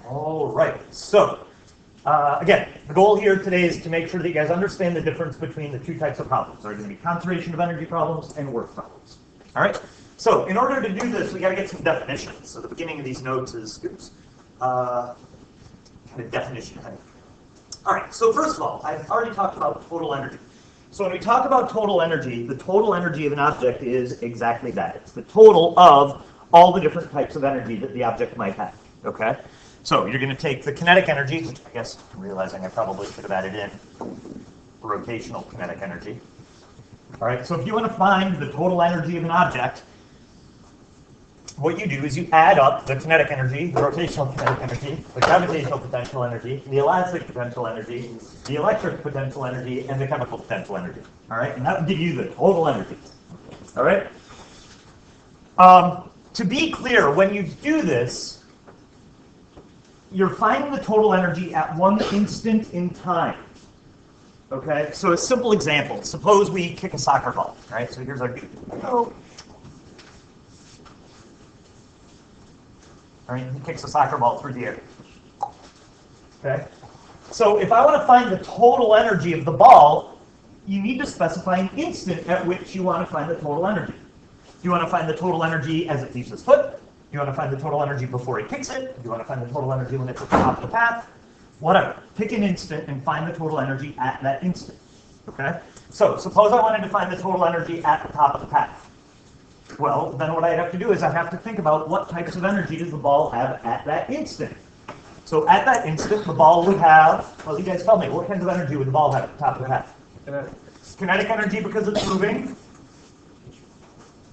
All right, so again, the goal here today is to make sure that you guys understand the difference between the two types of problems. There are going to be conservation of energy problems and work problems. All right, so in order to do this, we got to get some definitions. So the beginning of these notes is kind of definition type. All right, so first of all, I've already talked about total energy. So when we talk about total energy, the total energy of an object is exactly that. It's the total of all the different types of energy that the object might have, okay? So you're going to take the kinetic energy, which I guess I'm realizing I probably should have added in rotational kinetic energy. All right, so if you want to find the total energy of an object, what you do is you add up the kinetic energy, the rotational kinetic energy, the gravitational potential energy, the elastic potential energy, the electric potential energy, and the chemical potential energy. All right, and that will give you the total energy. All right? To be clear, when you do this, you're finding the total energy at one instant in time. Okay, so a simple example. Suppose we kick a soccer ball, right? So here's our go. All right, he kicks a soccer ball through the air. Okay, so if I want to find the total energy of the ball, you need to specify an instant at which you want to find the total energy. Do you want to find the total energy as it leaves his foot? Do you want to find the total energy before he kicks it? Do you want to find the total energy when it's at the top of the path? Whatever. Pick an instant and find the total energy at that instant. Okay? So suppose I wanted to find the total energy at the top of the path. Well, then what I'd have to do is I'd have to think about what types of energy does the ball have at that instant. So at that instant, the ball would have, well, you guys tell me, what kinds of energy would the ball have at the top of the path? Kinetic energy because it's moving.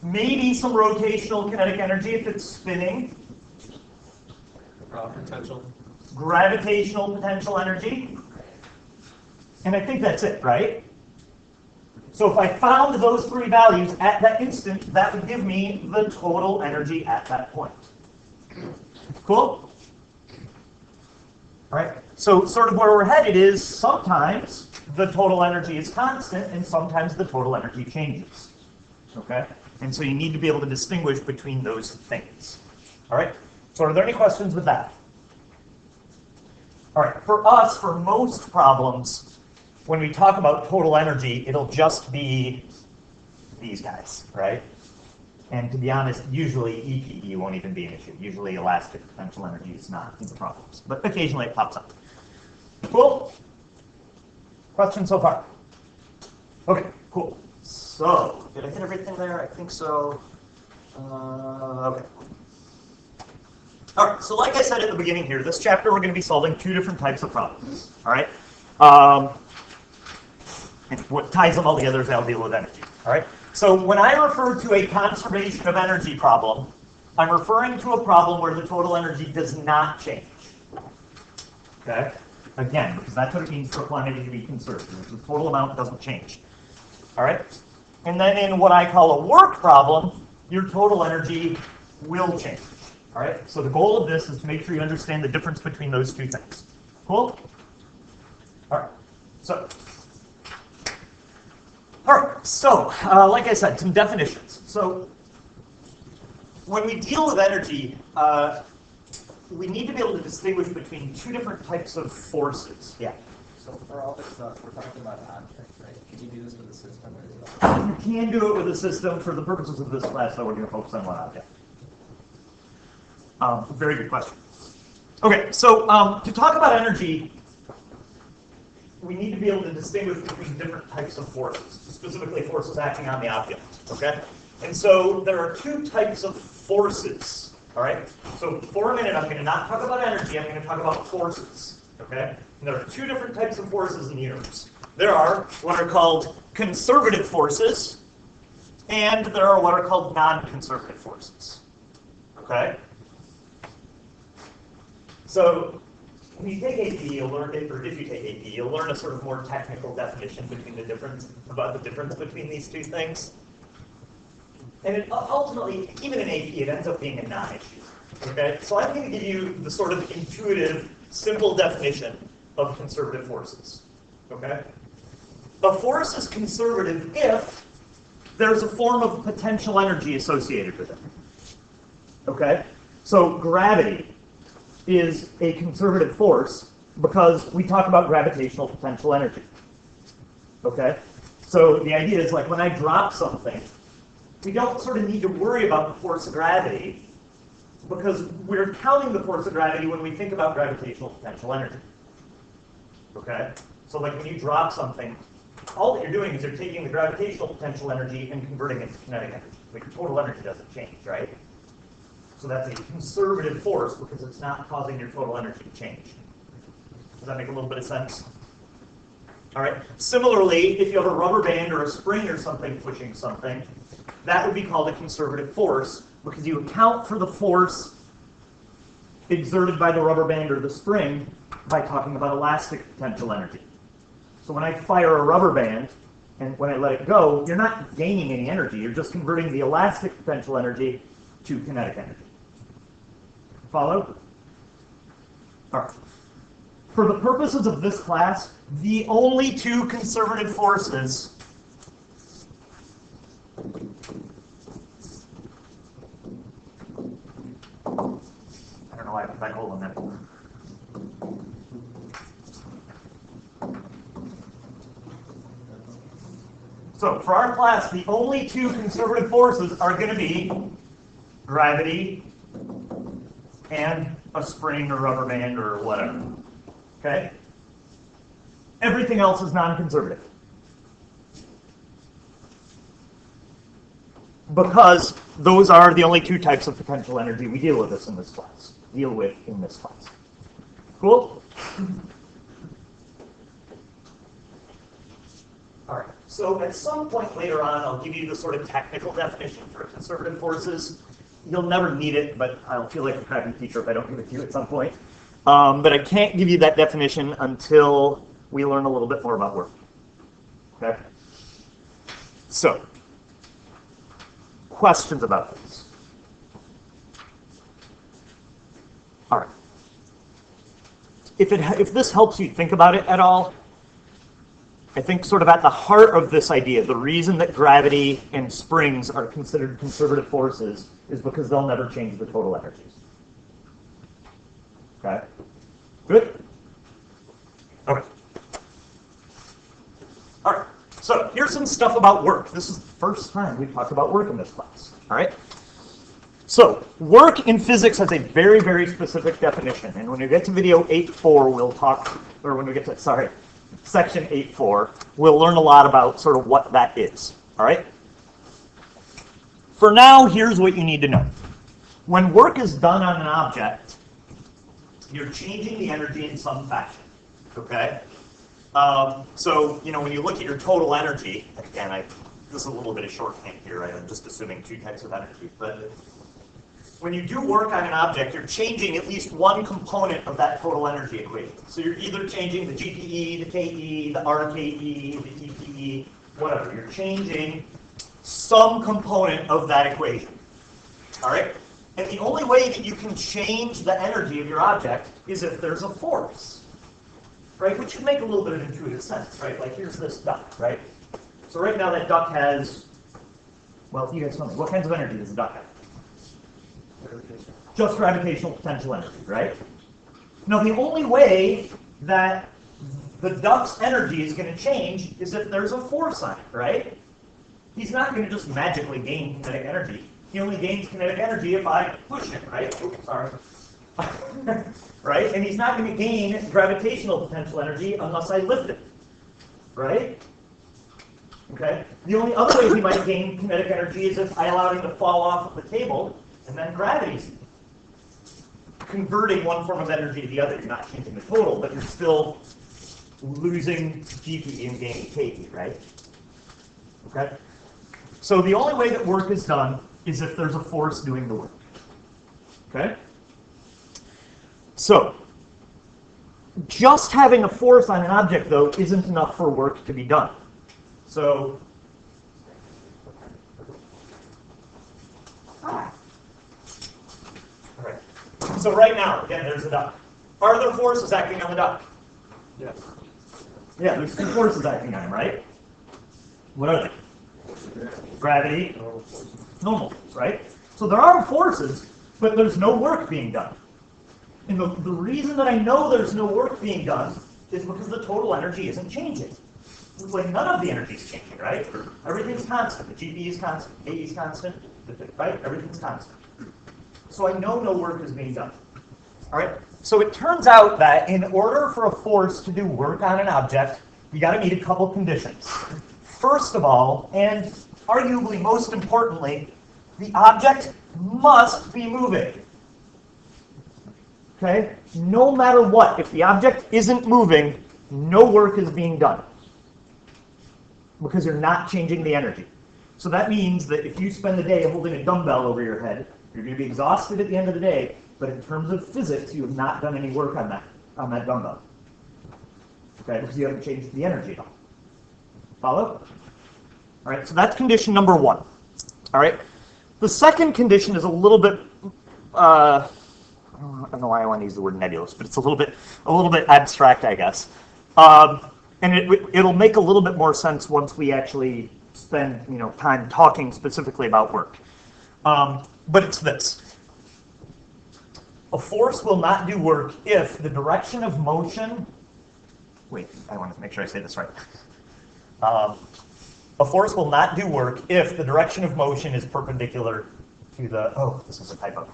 Maybe some rotational kinetic energy if it's spinning. Potential. Gravitational potential energy. And I think that's it, right? So if I found those three values at that instant, that would give me the total energy at that point. Cool? All right. So sort of where we're headed is sometimes the total energy is constant and sometimes the total energy changes. Okay? And so you need to be able to distinguish between those things. All right? So are there any questions with that? All right. For us, for most problems, when we talk about total energy, it'll just be these guys, right? And to be honest, usually EPE won't even be an issue. Usually elastic potential energy is not in the problems. But occasionally it pops up. Cool? Questions so far? Okay, cool. So, did I hit everything there? I think so. Okay. All right, so like I said at the beginning here, this chapter we're going to be solving two different types of problems. All right? And what ties them all together is I'll deal with energy. All right? So when I refer to a conservation of energy problem, I'm referring to a problem where the total energy does not change. Okay? Again, because that's what it means for quantity to be conserved. The total amount doesn't change. All right? And then in what I call a work problem, your total energy will change. All right? So the goal of this is to make sure you understand the difference between those two things. Cool? All right. So, like I said, some definitions. So when we deal with energy, we need to be able to distinguish between two different types of forces. Yeah. So for all this stuff, we're talking about objects, right? Can you do this with a system as well? You can do it with a system. For the purposes of this class, though, we're going to focus on one object. Very good question. Okay, so to talk about energy, we need to be able to distinguish between different types of forces, specifically forces acting on the object, okay? And so there are two types of forces, all right? So for a minute, I'm going to not talk about energy, I'm going to talk about forces, okay? And there are two different types of forces in the universe. There are what are called conservative forces, and there are what are called non-conservative forces, okay? So when you take AP, you'll learn, or if you take AP, you'll learn a sort of more technical definition between the difference, about the difference between these two things. And it, ultimately, even in AP, it ends up being a non-issue. Okay? So I'm going to give you the sort of intuitive, simple definition of conservative forces. Okay? A force is conservative if there's a form of potential energy associated with it. Okay? So gravity is a conservative force because we talk about gravitational potential energy. Okay? So the idea is like when I drop something, we don't sort of need to worry about the force of gravity because we're counting the force of gravity when we think about gravitational potential energy. Okay? So like when you drop something, all that you're doing is you're taking the gravitational potential energy and converting it to kinetic energy. Like your total energy doesn't change, right? So that's a conservative force because it's not causing your total energy to change. Does that make a little bit of sense? All right. Similarly, if you have a rubber band or a spring or something pushing something, that would be called a conservative force because you account for the force exerted by the rubber band or the spring by talking about elastic potential energy. So when I fire a rubber band and when I let it go, you're not gaining any energy. You're just converting the elastic potential energy to kinetic energy. Follow? All right. For the purposes of this class, the only two conservative forces I don't know why I put that hole in there. So for our class, the only two conservative forces are going to be gravity and a spring or rubber band or whatever. Okay? Everything else is non-conservative. Because those are the only two types of potential energy we deal with in this class. Cool? All right. So at some point later on, I'll give you the sort of technical definition for conservative forces. You'll never need it, but I'll feel like a crappy teacher if I don't give it to you at some point. But I can't give you that definition until we learn a little bit more about work. Okay? So, questions about this? All right. If this helps you think about it at all, I think sort of at the heart of this idea, the reason that gravity and springs are considered conservative forces is because they'll never change the total energies. Okay? Good? Okay. All right. So here's some stuff about work. This is the first time we've talked about work in this class. All right? So work in physics has a very, very specific definition. And when we get to video 8.4, we'll talk, or when we get to, section 8.4, we'll learn a lot about sort of what that is. All right? For now, here's what you need to know. When work is done on an object, you're changing the energy in some fashion. Okay? So, when you look at your total energy, again, this is a little bit of shorthand here, right? I'm just assuming two types of energy. But when you do work on an object, you're changing at least one component of that total energy equation. So you're either changing the GPE, the KE, the RKE, the EPE, whatever. You're changing some component of that equation. All right? And the only way that you can change the energy of your object is if there's a force. Right? Which should make a little bit of intuitive sense, right? Like here's this duck, right? So right now that duck has, well, if you guys tell me, what kinds of energy does the duck have? Just gravitational potential energy, right? Now the only way that the duck's energy is going to change is if there's a force on it, right? He's not going to just magically gain kinetic energy. He only gains kinetic energy if I push him, right? Oops, sorry. Right? And he's not going to gain gravitational potential energy unless I lift him, right? Okay? The only other way he might gain kinetic energy is if I allowed him to fall off of the table, and then gravity's converting one form of energy to the other. You're not changing the total, but you're still losing GPE and gaining KE, right? Okay? So the only way that work is done is if there's a force doing the work. Okay? So, just having a force on an object, though, isn't enough for work to be done. So, all right. So right now, again, there's a duck. Are there forces acting on the duck? Yes. Yeah, there's two forces acting on him, right? What are they? Gravity, normal force, right? So there are forces, but there's no work being done. And the reason that I know there's no work being done is because the total energy isn't changing. It's like none of the energy is changing, right? Everything's constant. The GP is constant, AE is constant, right? Everything's constant. So I know no work is being done. All right? So it turns out that in order for a force to do work on an object, you got to meet a couple conditions. First of all, and arguably most importantly, the object must be moving. Okay? No matter what, if the object isn't moving, no work is being done. Because you're not changing the energy. So that means that if you spend the day holding a dumbbell over your head, you're going to be exhausted at the end of the day, but in terms of physics, you have not done any work on that dumbbell. Okay, because you haven't changed the energy at all. Follow? All right, so that's condition number one. All right, the second condition is a little bit, I don't know why I want to use the word nebulous, but it's a little bit abstract, I guess. And it'll make a little bit more sense once we actually spend time talking specifically about work. But it's this. A force will not do work if the direction of motion... Wait, I want to make sure I say this right. A force will not do work if the direction of motion is perpendicular to the... Oh, this is a typo.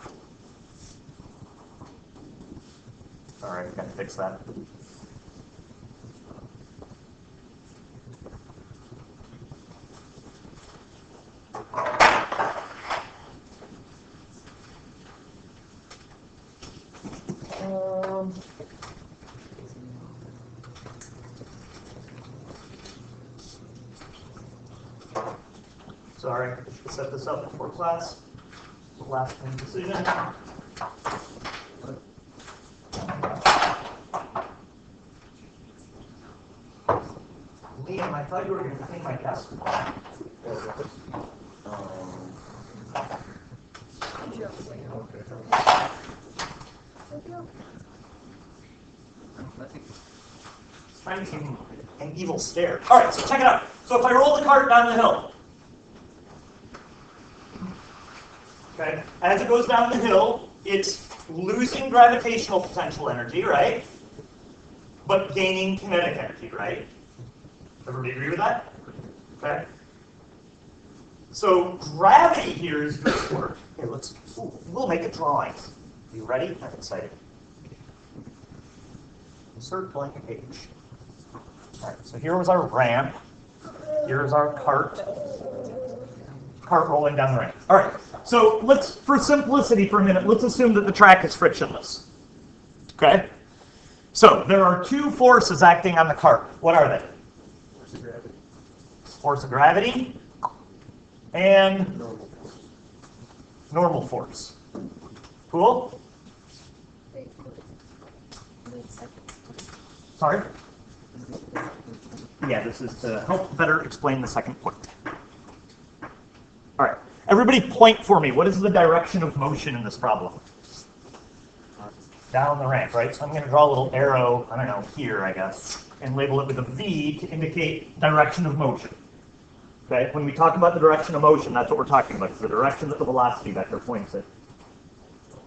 All right, got to fix that. Sorry, I should set this up before class. Last minute decision. Liam, I thought you were going to clean my desk. It's trying to give me an evil stare. All right, so check it out. So if I roll the cart down the hill, okay, as it goes down the hill, it's losing gravitational potential energy, right? But gaining kinetic energy, right? Everybody agree with that? Okay. So gravity here is good work. Here, we'll make a drawing. Are you ready? I'm excited. Insert blank page. All right, so here was our ramp. Here's our cart. Cart rolling down the ramp. All right, so for simplicity for a minute, let's assume that the track is frictionless. Okay? So there are two forces acting on the cart. What are they? Force of gravity. Force of gravity and normal force. Cool? Sorry? Yeah, this is to help better explain the second point. All right, everybody point for me. What is the direction of motion in this problem? Down the ramp, right? So I'm going to draw a little arrow, I don't know, here, I guess, and label it with a V to indicate direction of motion. Okay, when we talk about the direction of motion, that's what we're talking about. It's the direction that the velocity vector points in.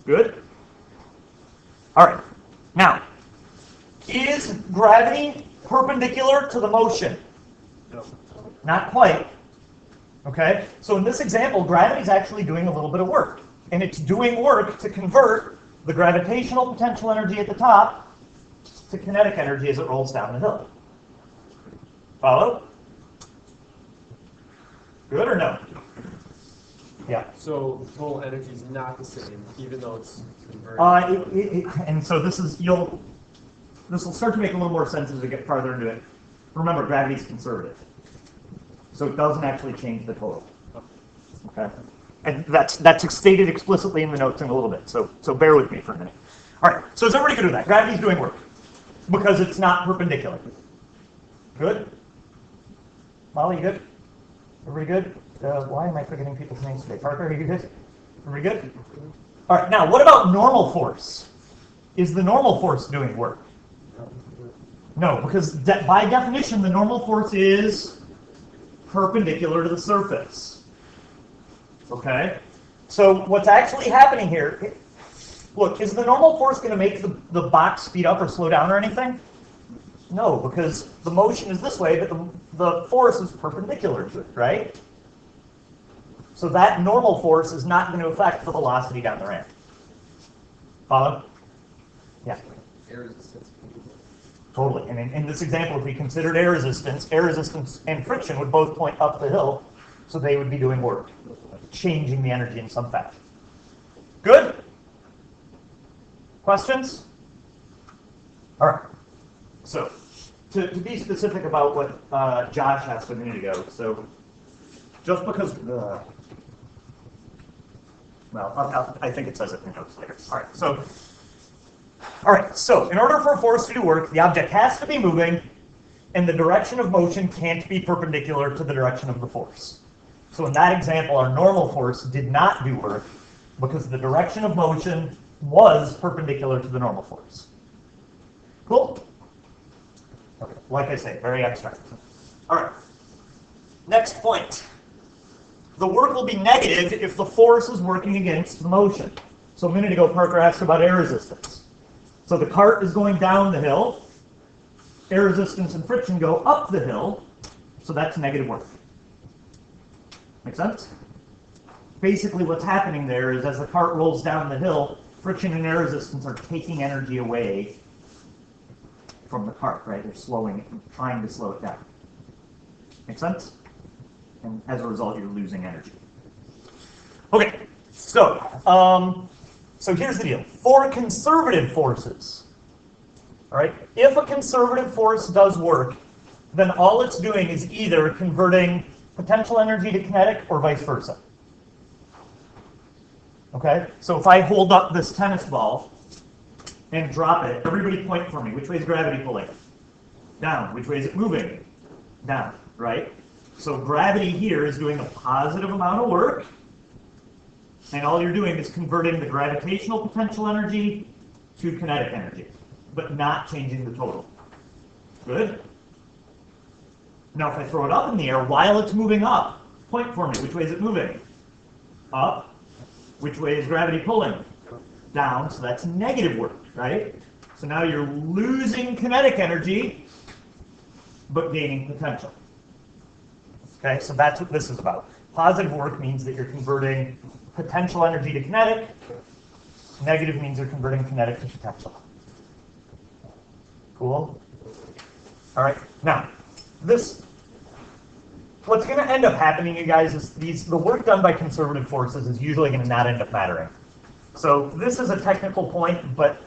Good? All right, now, is gravity perpendicular to the motion? No. Not quite. Okay, so in this example, gravity is actually doing a little bit of work. And it's doing work to convert the gravitational potential energy at the top to kinetic energy as it rolls down the hill. Follow? Good or no? Yeah. So the total energy is not the same, even though it's converted. And so this will start to make a little more sense as we get farther into it. Remember, gravity is conservative. So it doesn't actually change the total. Okay? And that's stated explicitly in the notes in a little bit, so bear with me for a minute. All right, so is everybody good with that? Gravity's doing work because it's not perpendicular. Good? Molly, you good? Everybody good? Why am I forgetting people's names today? Parker, are you good? Everybody good? All right, now what about normal force? Is the normal force doing work? No, because by definition, the normal force is perpendicular to the surface. Okay? So what's actually happening here, Look, is the normal force going to make the box speed up or slow down or anything? No, because the motion is this way, but the force is perpendicular to it, right? So that normal force is not going to affect the velocity down the ramp. Follow? Yeah. Air resistance. Totally. And in this example, if we considered air resistance and friction would both point up the hill, so they would be doing work, changing the energy in some fashion. Good? Questions? All right. So, to be specific about what Josh asked a minute ago, so just because, I think it says it in the notes later. All right, so in order for a force to do work, the object has to be moving, and the direction of motion can't be perpendicular to the direction of the force. So in that example, our normal force did not do work because the direction of motion was perpendicular to the normal force. Cool? Okay, like I say, very abstract. All right, next point. The work will be negative if the force is working against the motion. So a minute ago, Parker asked about air resistance. So the cart is going down the hill. Air resistance and friction go up the hill. So that's negative work. Make sense? Basically what's happening there is as the cart rolls down the hill, friction and air resistance are taking energy away from the cart, right? They're slowing it, trying to slow it down. Make sense? And as a result, you're losing energy. Okay, so here's the deal. For conservative forces, all right, if a conservative force does work, then all it's doing is either converting potential energy to kinetic or vice versa. Okay, so if I hold up this tennis ball and drop it, everybody point for me. Which way is gravity pulling? Down. Which way is it moving? Down, right? So gravity here is doing a positive amount of work, and all you're doing is converting the gravitational potential energy to kinetic energy, but not changing the total. Good? Now if I throw it up in the air while it's moving up, point for me. Which way is it moving? Up. Which way is gravity pulling? Down, so that's negative work, right? So now you're losing kinetic energy, but gaining potential. Okay, so that's what this is about. Positive work means that you're converting potential energy to kinetic. Negative means you're converting kinetic to potential. Cool? All right, now, what's going to end up happening, you guys, is the work done by conservative forces is usually going to not end up mattering. So this is a technical point, but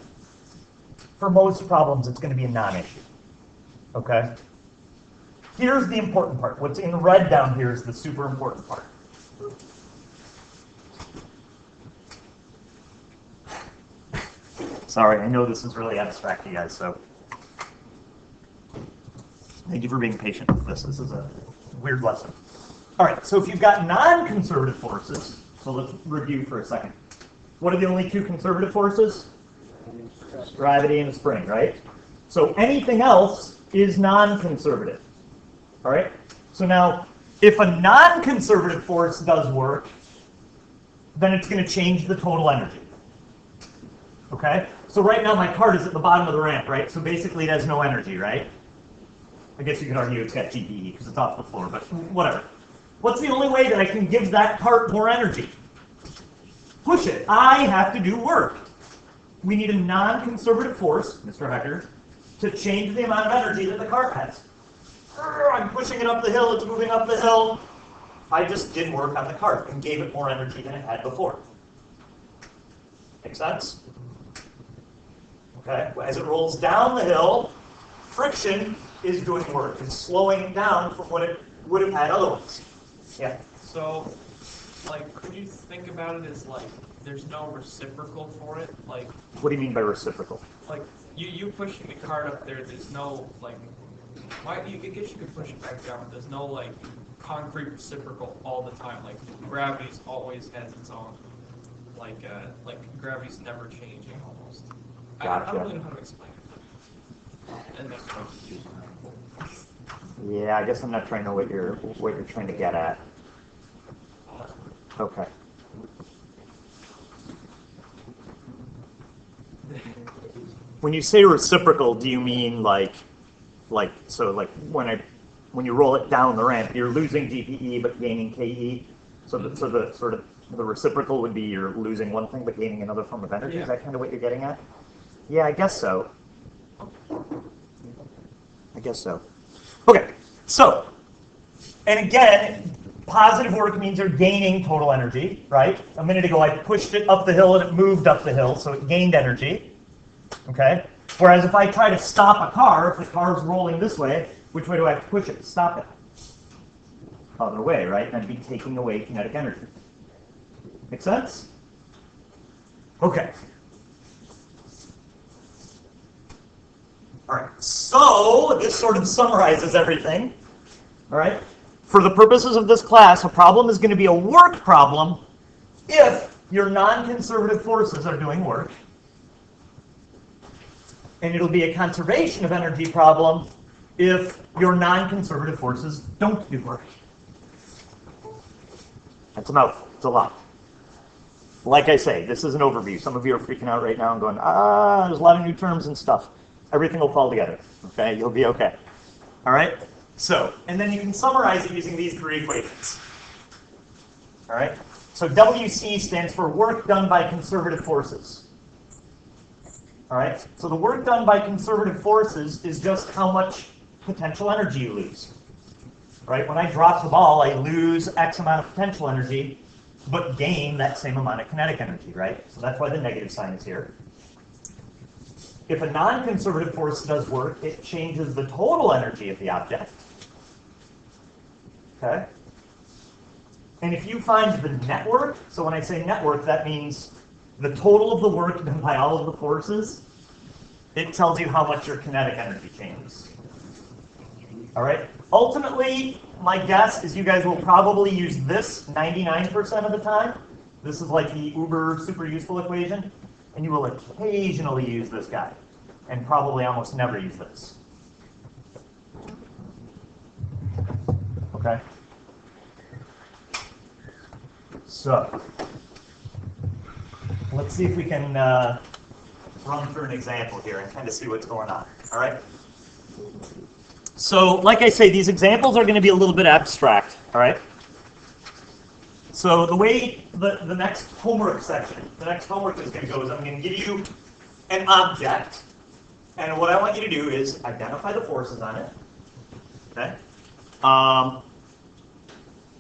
for most problems, it's going to be a non-issue. Okay? Here's the important part. What's in red down here is the super important part. Sorry, I know this is really abstract, you guys, so thank you for being patient with this. This is a weird lesson. All right, so if you've got non-conservative forces, so let's review for a second. What are the only two conservative forces? Gravity and a spring, right? So anything else is non-conservative. All right? So now, if a non-conservative force does work, then it's going to change the total energy. Okay? So right now my cart is at the bottom of the ramp, right? So basically it has no energy, right? I guess you could argue it's got GPE because it's off the floor, but whatever. What's the only way that I can give that cart more energy? Push it. I have to do work. We need a non-conservative force, Mr. Hecker, to change the amount of energy that the cart has. I'm pushing it up the hill, it's moving up the hill. I just did work on the cart and gave it more energy than it had before. Make sense? Okay, as it rolls down the hill, friction is doing work. It's slowing it down from what it would have had otherwise. Yeah. So, like, could you think about it as, like, there's no reciprocal for it? Like, What do you mean by reciprocal? like you pushing the cart up there, there's no, like, I guess you could push it back down, but there's no, like, concrete reciprocal all the time. Like, gravity's always has its own, like gravity's never changing almost. I Gotcha. don't really know how to explain it. And that's what I was using. Yeah, I guess I'm not trying to know what you're trying to get at. Okay. when you say reciprocal, do you mean like when you roll it down the ramp, you're losing GPE but gaining KE? So the sort of the reciprocal would be you're losing one thing but gaining another form of energy. Yeah. Is that kind of what you're getting at? Yeah, I guess so. I guess so. Okay, so, and again, positive work means you're gaining total energy, right? A minute ago I pushed it up the hill and it moved up the hill, so it gained energy. Okay? Whereas if I try to stop a car, if the car's rolling this way, which way do I have to push it to stop it? Other way, right? I'd be taking away kinetic energy. Make sense? Okay. All right, so this sort of summarizes everything. All right? For the purposes of this class, a problem is going to be a work problem if your non-conservative forces are doing work. And it'll be a conservation of energy problem if your non-conservative forces don't do work. That's a mouthful. It's a lot. Like I say, this is an overview. Some of you are freaking out right now and going, there's a lot of new terms and stuff. Everything will fall together. Okay? You'll be okay. All right? So, and then you can summarize it using these three equations. All right? So WC stands for work done by conservative forces. All right? So the work done by conservative forces is just how much potential energy you lose. Right? When I drop the ball, I lose X amount of potential energy, but gain that same amount of kinetic energy, right? So that's why the negative sign is here. If a non-conservative force does work, it changes the total energy of the object. Okay? And if you find the network, so when I say network, that means the total of the work done by all of the forces, it tells you how much your kinetic energy changes. All right? Ultimately, my guess is you guys will probably use this 99% of the time. This is like the uber super useful equation. And you will occasionally use this guy, and probably almost never use this. Okay? So, let's see if we can run through an example here and kind of see what's going on. All right? So, like I say, these examples are going to be a little bit abstract. All right? So the way the next homework section, the next homework is going to go is I'm going to give you an object, and what I want you to do is identify the forces on it. Okay? Oh,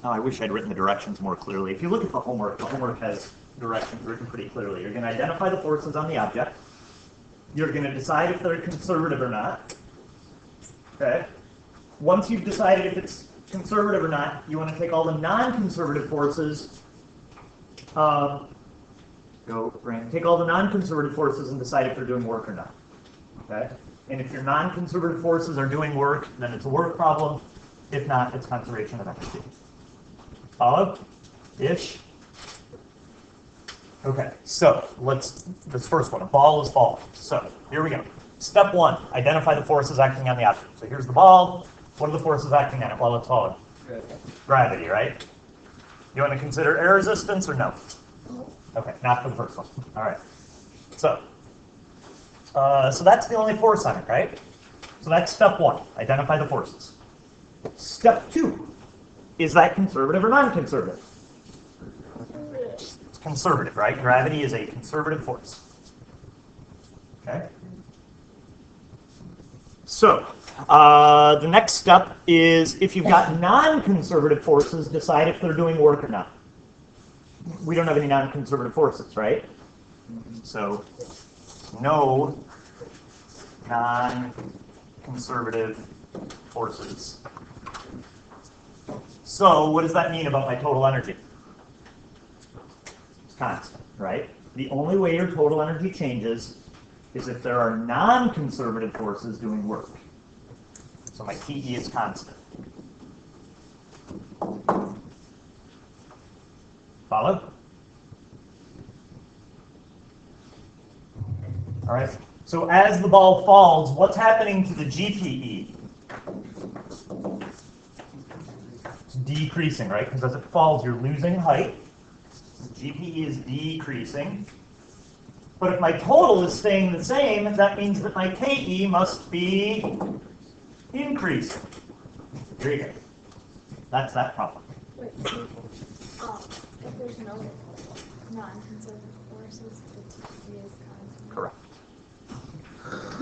I wish I'd written the directions more clearly. If you look at the homework has directions written pretty clearly. You're going to identify the forces on the object. You're going to decide if they're conservative or not. Okay? Once you've decided if it's conservative or not, you want to take all the non-conservative forces, take all the non-conservative forces and decide if they're doing work or not. Okay? And if your non-conservative forces are doing work, then it's a work problem. If not, it's conservation of energy. Follow? Ish? Okay, so this first one, a ball is falling. So here we go. Step one, identify the forces acting on the object. So here's the ball. What are the forces acting on it while it's falling? Gravity, right? You want to consider air resistance or no? Okay, not for the first one. All right. So that's the only force on it, right? So that's step one, identify the forces. Step two, is that conservative or non-conservative? It's conservative, right? Gravity is a conservative force. Okay? So, the next step is if you've got non-conservative forces, decide if they're doing work or not. We don't have any non-conservative forces, right? So, no non-conservative forces. So, what does that mean about my total energy? It's constant, right? The only way your total energy changes is if there are non-conservative forces doing work. So my TE is constant. Follow? All right. So as the ball falls, what's happening to the GPE? It's decreasing, right? Because as it falls, you're losing height. GPE is decreasing. But if my total is staying the same, that means that my KE must be increasing. Here you go. That's that problem. Wait, so, if there's no non-conservative forces, the T is constant. Correct.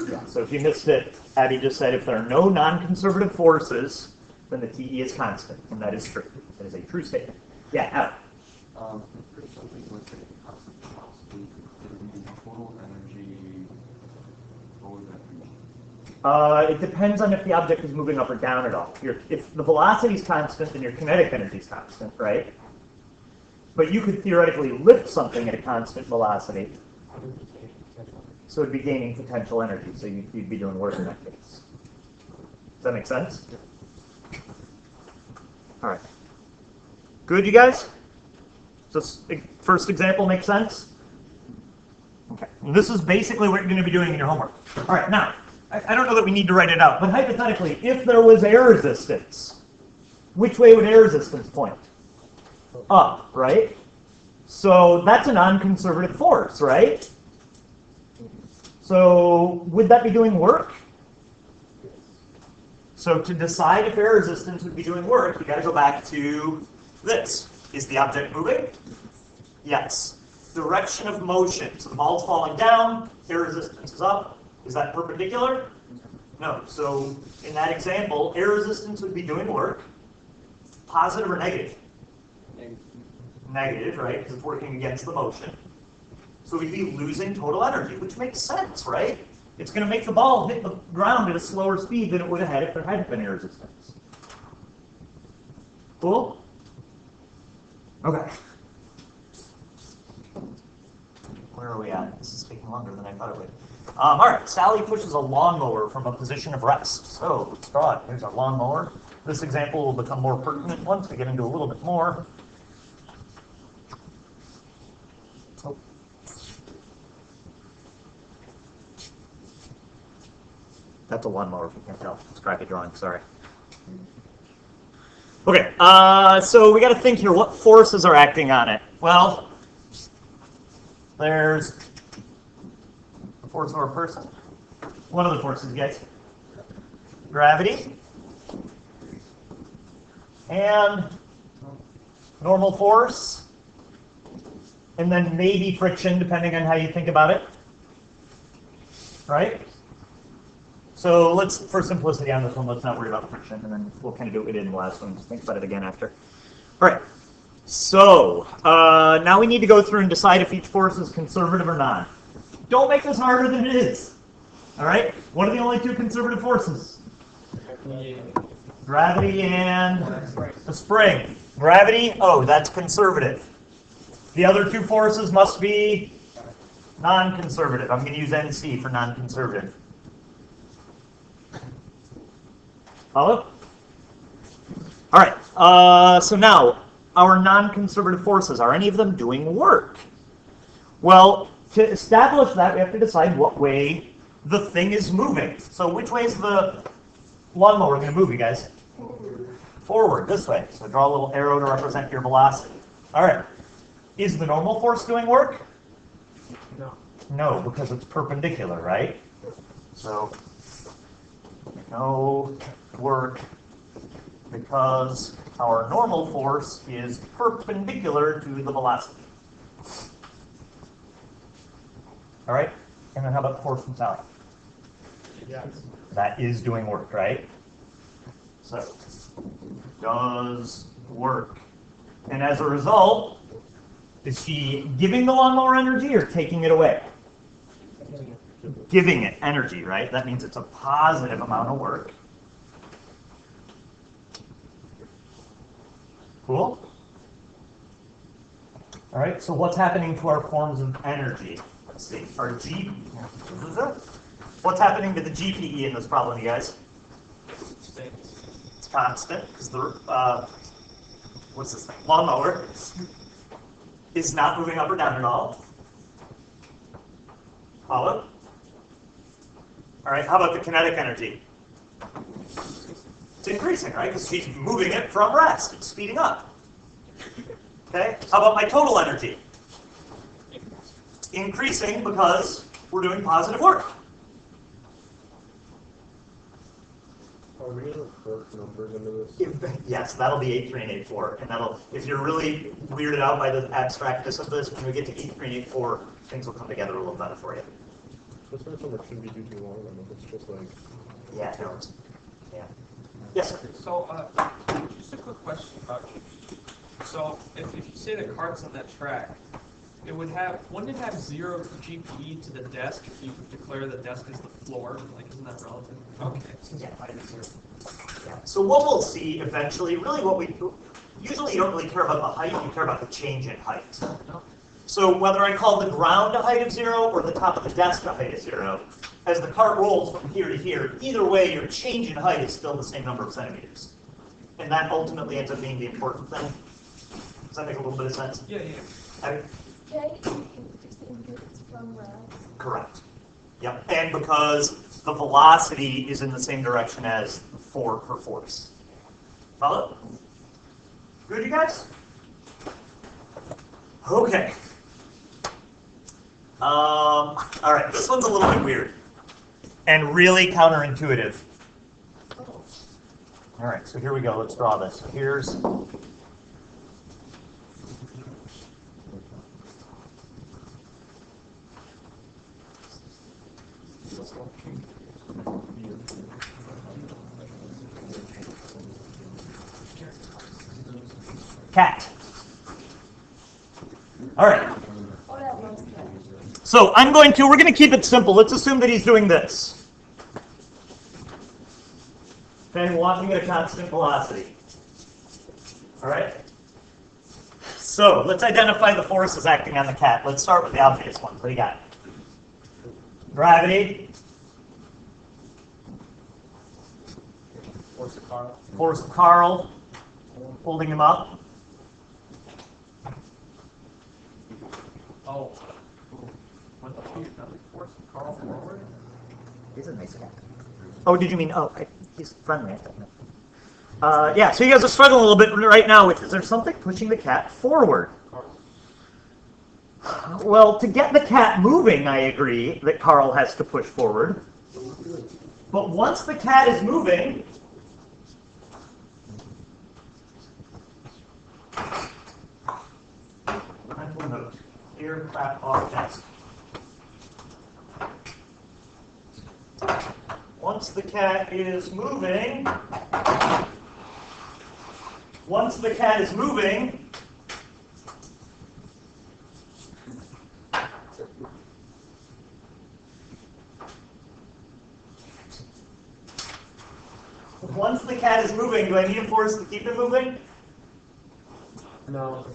Yeah, so if you missed it, Abby just said if there are no non-conservative forces, then the TE is constant, and that is true. That is a true statement. Yeah, Adam. For something with a constant velocity, total energy, what would that be? It depends on if the object is moving up or down at all. If the velocity is constant, then your kinetic energy is constant, right? But you could theoretically lift something at a constant velocity, so it'd be gaining potential energy, so you'd be doing work in that case. Does that make sense? All right. Good, you guys? Does this first example make sense? Okay. And this is basically what you're going to be doing in your homework. All right, now, I don't know that we need to write it out, but hypothetically, if there was air resistance, which way would air resistance point? Up, right? So that's a non-conservative force, right? So would that be doing work? So to decide if air resistance would be doing work, you got to go back to this. Is the object moving? Yes. Direction of motion. So the ball's falling down, air resistance is up. Is that perpendicular? No. So in that example, air resistance would be doing work. Positive or negative? Negative, right? Because it's working against the motion. So we'd be losing total energy, which makes sense, right? It's going to make the ball hit the ground at a slower speed than it would have had if there hadn't been air resistance. Cool? Okay. Where are we at? This is taking longer than I thought it would. All right, Sally pushes a lawnmower from a position of rest. So let's draw it. Here's our lawnmower. This example will become more pertinent once we get into a little bit more. Oh. That's a lawnmower, if you can't tell. It's crappy drawing, sorry. Okay, so we got to think here, what forces are acting on it? Well, there's the force of a person. What are the forces, guys? Gravity. And normal force. And then maybe friction, depending on how you think about it. Right? So let's, for simplicity on this one, let's not worry about friction, and then we'll kind of do what we did in the last one. Just think about it again after. All right. So now we need to go through and decide if each force is conservative or not. Don't make this harder than it is. All right. What are the only two conservative forces? Gravity and the spring. Gravity, oh, that's conservative. The other two forces must be non-conservative. I'm going to use NC for non-conservative. Follow? All right, so now, our non-conservative forces, are any of them doing work? Well, to establish that, we have to decide what way the thing is moving. So which way is the lawnmower going to move, you guys? Forward, this way. So draw a little arrow to represent your velocity. All right. Is the normal force doing work? No. No, because it's perpendicular, right? So, no work because our normal force is perpendicular to the velocity. All right? And then how about the force from Sally? Yes. That is doing work, right? So, does work. And as a result, is she giving the lawnmower energy or taking it away? Giving it energy, right? That means it's a positive amount of work. Cool? All right, so what's happening to our forms of energy? Let's see, our G, what's happening to the GPE in this problem, you guys? It's constant, because the, what's this thing? Lawnmower is not moving up or down at all. Follow? All right, how about the kinetic energy? It's increasing, right? Because she's moving it from rest. It's speeding up. Okay? How about my total energy? increasing because we're doing positive work. Are we gonna put numbers into this? Yes, that'll be 8.3 and 8.4, and that'll, if you're really weirded out by the abstractness of this, when we get to 8.3 and 8.4, things will come together a little better for you. This first homework shouldn't be too long, then, if it's just like, Yeah, no, yeah. Yes, sir. So, just a quick question about you. So, if you say the cart's on that track, it would have, wouldn't it have 0 GPE to the desk if you declare the desk as the floor? Like, isn't that relative? Okay. Yeah. Yeah. So what we'll see eventually, really what we, usually you don't really care about the height, you care about the change in height. So whether I call the ground a height of 0 or the top of the desk a height of 0, as the cart rolls from here to here, either way your change in height is still the same number of centimeters. And that ultimately ends up being the important thing. Does that make a little bit of sense? Yeah, yeah. I- J inputs from rows. Correct. Yep, and because the velocity is in the same direction as the force. Follow? Good, you guys? Okay. All right, this one's a little bit weird and really counterintuitive. Oh, All right, so here we go. Let's draw this. Here's cat. All right. oh, that looks good. So we're going to keep it simple. Let's assume that he's doing this. Okay, walking at a constant velocity. All right. So let's identify the forces acting on the cat. Let's start with the obvious ones. What do you got? Gravity. Force of Carl. Force of Carl. Holding him up. Oh. What the fuck? Force Carl forward? He's a nice cat. Oh, did you mean? Oh, he's friendly. I think. Yeah. So you guys are struggling a little bit right now. Is there something pushing the cat forward? Well, to get the cat moving, I agree that Carl has to push forward. But once the cat is moving, mental note: clear crap off desk. Once the cat is moving, do I need a force to keep it moving? No.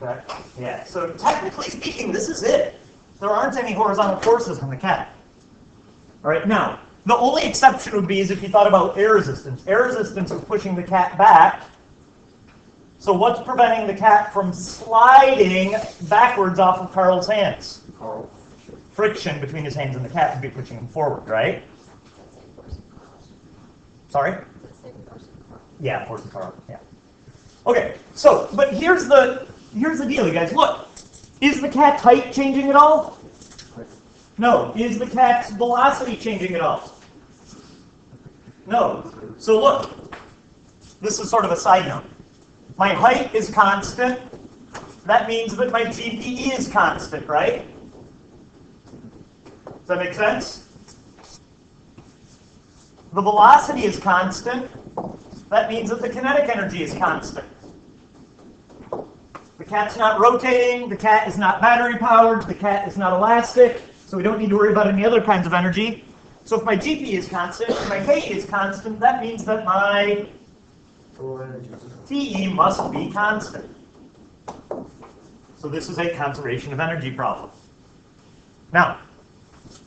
Okay. Yeah, so technically speaking, this is it. There aren't any horizontal forces on the cat. All right, now, the only exception would be is if you thought about air resistance. Air resistance is pushing the cat back. So what's preventing the cat from sliding backwards off of Carl's hands? Carl. Friction between his hands and the cat would be pushing him forward, right? Sorry? Yeah, force of Carl, yeah. Okay, so, but here's the deal, you guys. Look, is the cat's height changing at all? No. Is the cat's velocity changing at all? No. So look, this is sort of a side note. My height is constant. That means that my GPE is constant, right? Does that make sense? The velocity is constant. That means that the kinetic energy is constant. The cat's not rotating, the cat is not battery powered, the cat is not elastic, so we don't need to worry about any other kinds of energy. So if my GP is constant, if my K is constant, that means that my TE must be constant. So this is a conservation of energy problem. Now,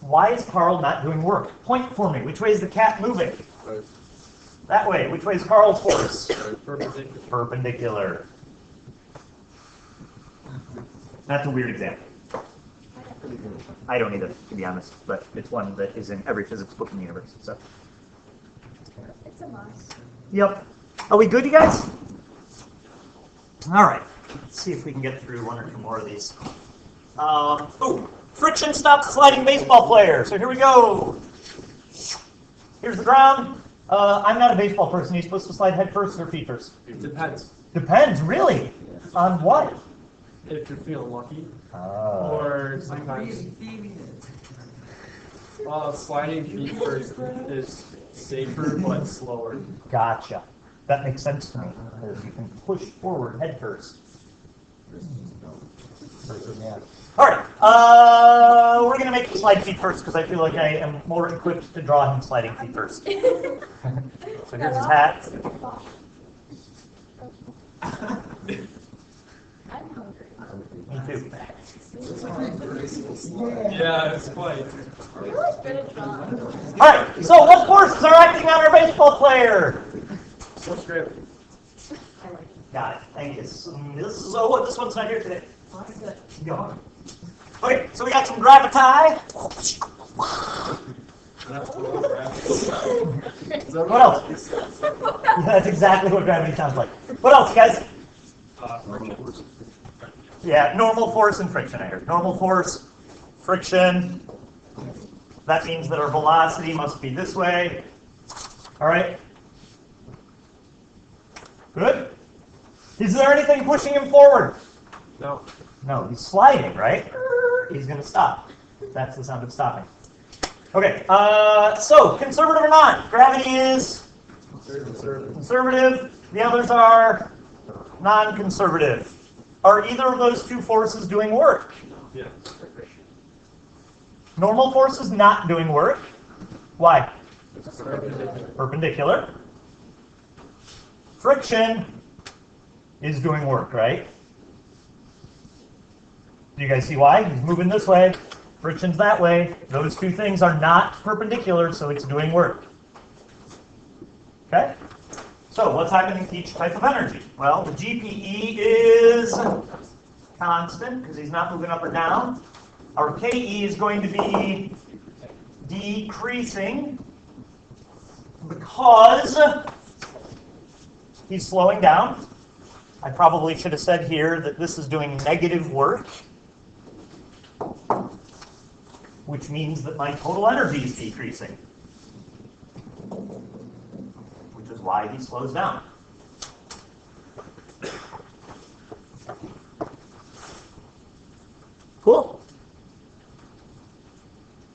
why is Carl not doing work? Point for me. Which way is the cat moving? Right. That way. Which way is Carl's force? Perpendicular. Perpendicular. That's a weird example. I don't either, to be honest, but it's one that is in every physics book in the universe. So, It's a must. yep. Are we good, you guys? All right. Let's see if we can get through one or two more of these. Friction stops a sliding baseball player. So here we go. Here's the ground. I'm not a baseball person. Are you supposed to slide head first or feet first? It depends. Depends, really? On what? If you're feeling lucky, Oh. or sometimes sliding feet first is safer but slower. Gotcha. That makes sense to me. Because you can push forward head first. Yeah. All right. We're going to make him slide feet first because I feel like I am more equipped to draw him sliding feet first. So here's his hat. I'm hungry. Me too. Yeah, it's quite. You're like good at drawing. All right. So what forces are acting on our baseball player? What's gravity? Got it. Thank you. This one's not here today. Go. Okay, so we got some gravity. What else? Yeah, that's exactly what gravity sounds like. What else, guys? Yeah, normal force and friction. I heard. Normal force, friction. That means that our velocity must be this way. All right. Good. Is there anything pushing him forward? No. No, he's sliding, right? He's going to stop. That's the sound of stopping. Okay, so conservative or not? Gravity is conservative. The others are non-conservative. Are either of those two forces doing work? Yeah. Normal force is not doing work. Why? Perpendicular. Friction is doing work, right? Do you guys see why? He's moving this way, friction's that way. Those two things are not perpendicular, so it's doing work. Okay? So what's happening to each type of energy? Well, the GPE is constant because he's not moving up or down. Our KE is going to be decreasing because he's slowing down. I probably should have said here that this is doing negative work, which means that my total energy is decreasing, which is why he slows down. Cool.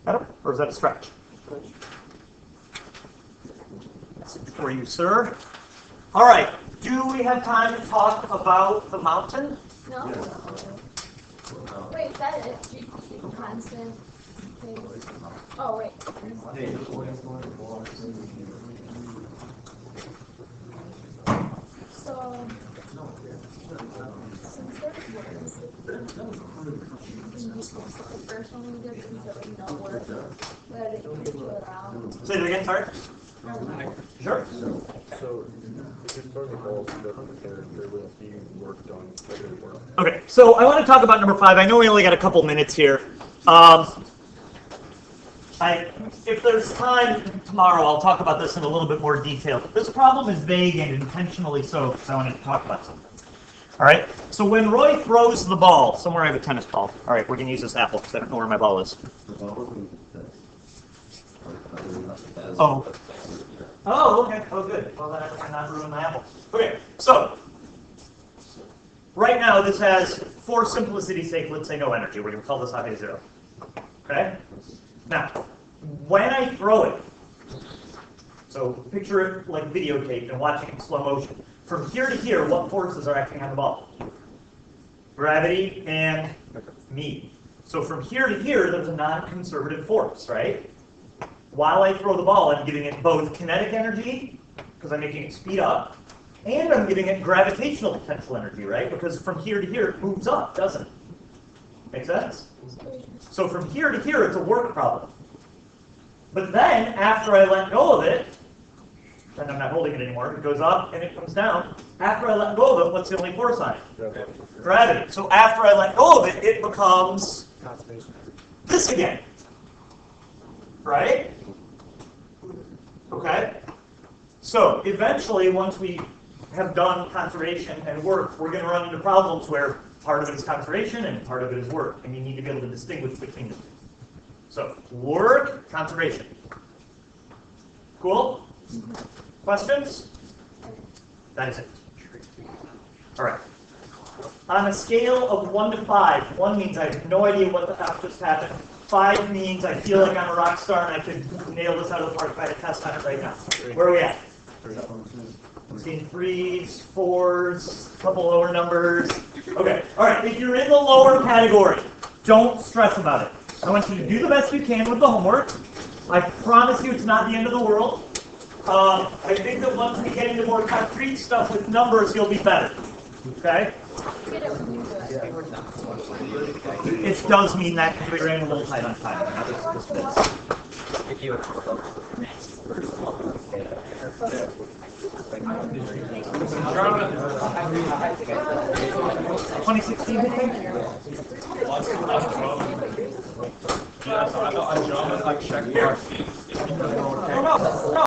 Got it? Or is that a stretch? Message for you, sir. All right. Do we have time to talk about the mountain? No? Wait, is that it? Constant. Oh, wait. So, since there's words, the first one we did is that we know words, but it can do around. Say it again, sorry. Sure. So, if you're throwing the ball to different there will be work done. Okay, so I want to talk about number 5. I know we only got a couple minutes here. If there's time tomorrow, I'll talk about this in a little bit more detail. This problem is vague and intentionally so because I wanted to talk about something. All right, so when Roy throws the ball, somewhere I have a tennis ball. All right, we're going to use this apple because I don't know where my ball is. Oh. Oh, okay. Oh, good. Well, then I might not ruin my apple. Okay, so right now this has, for simplicity's sake, let's say no energy. We're going to call this I 0. Okay? Now, when I throw it, so picture it like videotape and watching it in slow motion. From here to here, what forces are acting on the ball? Gravity and me. So from here to here, there's a non-conservative force, right? While I throw the ball, I'm giving it both kinetic energy, because I'm making it speed up, and I'm giving it gravitational potential energy, right? Because from here to here, it moves up, doesn't it? Make sense? So from here to here, it's a work problem. But then, after I let go of it, and I'm not holding it anymore, it goes up and it comes down. After I let go of it, what's the only force on it? Gravity. So after I let go of it, it becomes this again. Right? Okay? So eventually, once we have done conservation and work, we're going to run into problems where part of it is conservation and part of it is work, and you need to be able to distinguish between the two. So, work, conservation. Cool? Questions? That is it. All right. On a scale of 1 to 5, 1 means I have no idea what the F just happened. 5 means I feel like I'm a rock star and I could nail this out of the park if I had a test on it right now. Where are we at? I'm seeing 3s, 4s, a couple lower numbers. Okay, all right, if you're in the lower category, don't stress about it. I want you to do the best you can with the homework. I promise you it's not the end of the world. I think that once we get into more concrete stuff with numbers, you'll be better. Okay? It does mean that because we ran a little tight on time. If you 2016, I think? Yeah, so I know on John was like checking our feet.